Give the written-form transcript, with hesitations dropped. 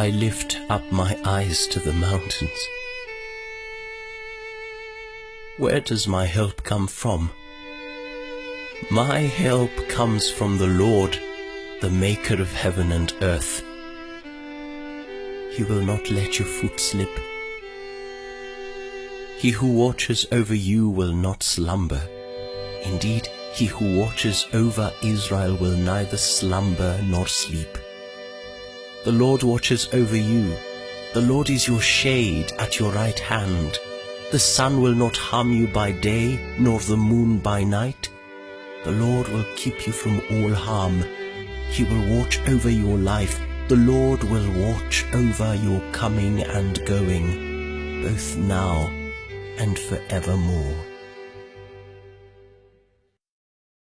I lift up my eyes to the mountains. Where does my help come from? My help comes from the Lord, the maker of heaven and earth. He will not let your foot slip. He who watches over you will not slumber. Indeed, he who watches over Israel will neither slumber nor sleep. The Lord watches over you. The Lord is your shade at your right hand. The sun will not harm you by day, nor the moon by night. The Lord will keep you from all harm. He will watch over your life. The Lord will watch over your coming and going, both now and forevermore.